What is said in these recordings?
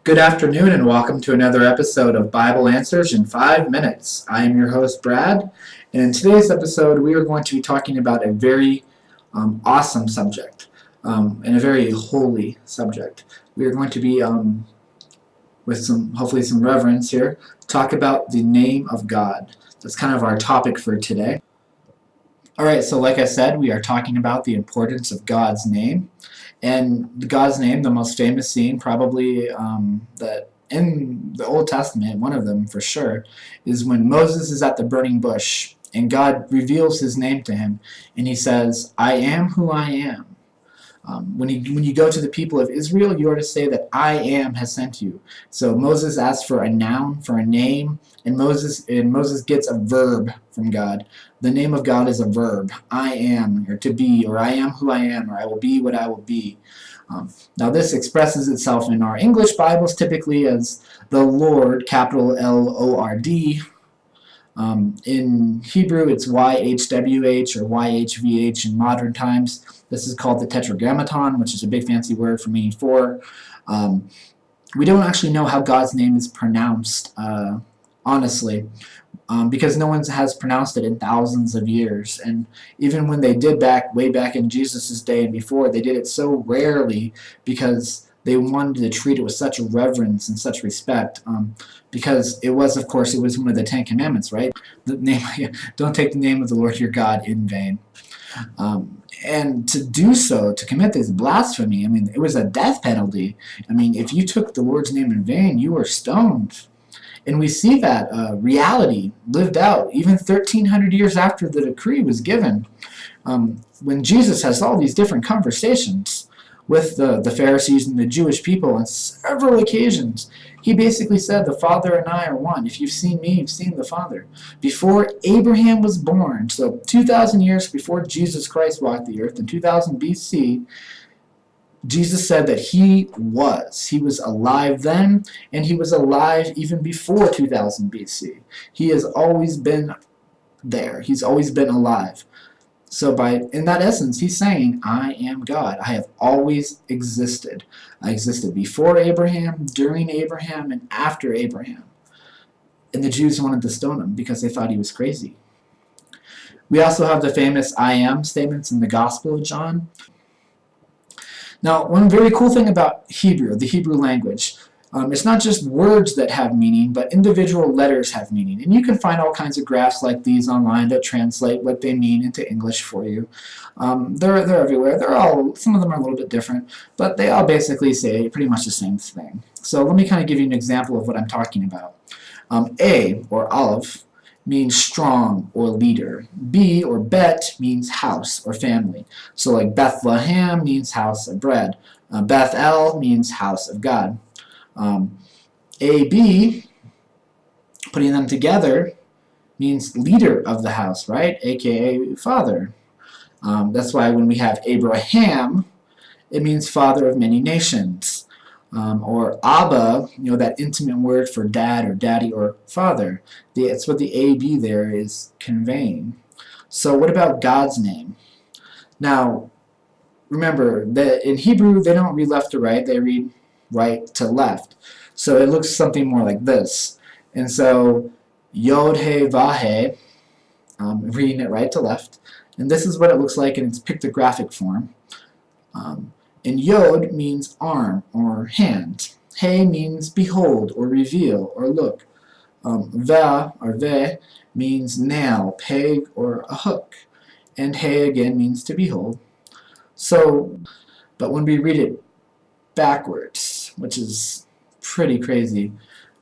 Good afternoon and welcome to another episode of Bible Answers in 5 Minutes. I am your host, Brad, and in today's episode we are going to be talking about a very awesome subject and a very holy subject. We are going to be, with hopefully some reverence here, talk about the name of God. That's kind of our topic for today. Alright, so like I said, we are talking about the importance of God's name. And God's name, the most famous scene probably that in the Old Testament, one of them for sure, is when Moses is at the burning bush and God reveals his name to him and he says, I am who I am. When you go to the people of Israel, you are to say that I am has sent you. So Moses asks for a noun, for a name, and Moses gets a verb from God. The name of God is a verb. I am, or to be, or I am who I am, or I will be what I will be. Now this expresses itself in our English Bibles typically as the Lord, capital L-O-R-D. In Hebrew, it's YHWH or YHWH in modern times. This is called the Tetragrammaton, which is a big fancy word for meaning four. We don't actually know how God's name is pronounced, honestly, because no one has pronounced it in thousands of years. And even when they did way back in Jesus' day and before, they did it so rarely because they wanted to treat it with such reverence and such respect, because it was one of the 10 Commandments, right? Don't take the name of the Lord your God in vain. And to do so, to commit this blasphemy, I mean, it was a death penalty. I mean, if you took the Lord's name in vain, you were stoned. And we see that reality lived out even 1,300 years after the decree was given. When Jesus has all these different conversations with the Pharisees and the Jewish people on several occasions, he basically said, the Father and I are one. If you've seen me, you've seen the Father. Before Abraham was born, so 2,000 years before Jesus Christ walked the earth, in 2000 BC, Jesus said that he was alive then, and he was alive even before 2000 BC. He has always been there. He's always been alive. So in that essence, he's saying, I am God. I have always existed. I existed before Abraham, during Abraham, and after Abraham. And the Jews wanted to stone him because they thought he was crazy. We also have the famous I am statements in the Gospel of John. Now, one very cool thing about Hebrew, the Hebrew language, it's not just words that have meaning, but individual letters have meaning. And you can find all kinds of graphs like these online that translate what they mean into English for you. They're everywhere. Some of them are a little bit different, but they all basically say pretty much the same thing. So let me kind of give you an example of what I'm talking about. A, or aleph, means strong or leader. B, or bet, means house or family. So like Bethlehem means house of bread. Bethel means house of God. AB, putting them together, means leader of the house, right? AKA father. That's why when we have Abraham, it means father of many nations. Or Abba, that intimate word for dad or daddy or father. It's what the AB there is conveying. So what about God's name? Now, remember that in Hebrew, they don't read left to right, they read right to left. So it looks something more like this. And so YHWH, reading it right to left. And this is what it looks like in its pictographic form. And Yod means arm or hand. He means behold or reveal or look. Va or ve means nail, peg, or a hook. And he again means to behold. So, but when we read it backwards, which is pretty crazy,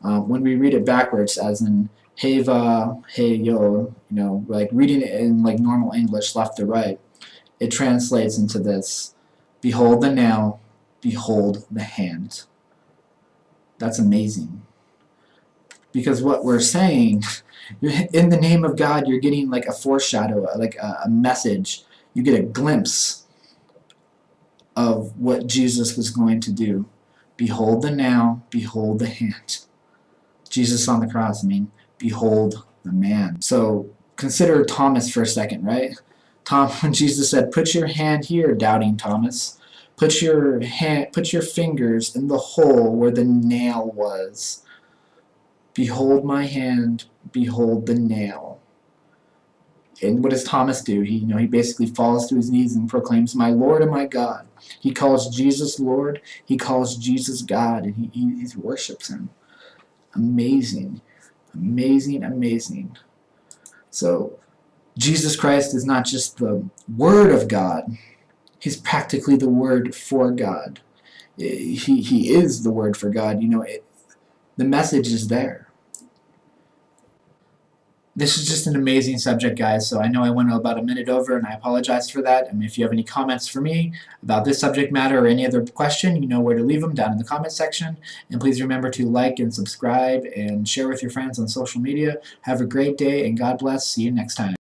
when we read it backwards as in heva, hey yo, like reading it in like normal English left to right, it translates into this: behold the nail, behold the hand. That's amazing, because what we're saying, in the name of God, you're getting like a foreshadow, like a message. You get a glimpse of what Jesus was going to do. Behold the nail, behold the hand. Jesus on the cross, behold the man. So consider Thomas for a second, right? When Jesus said, put your hand here, doubting Thomas. Put your fingers in the hole where the nail was. Behold my hand, behold the nail. And what does Thomas do? He basically falls to his knees and proclaims, "My Lord and my God." He calls Jesus Lord. He calls Jesus God, and he worships him. Amazing, amazing, amazing. So Jesus Christ is not just the Word of God. He's practically the Word for God. He is the Word for God. The message is there. This is just an amazing subject, guys, so I know I went about a minute over, and I apologize for that. If you have any comments for me about this subject matter or any other question, you know where to leave them down in the comment section. And please remember to like and subscribe and share with your friends on social media. Have a great day, and God bless. See you next time.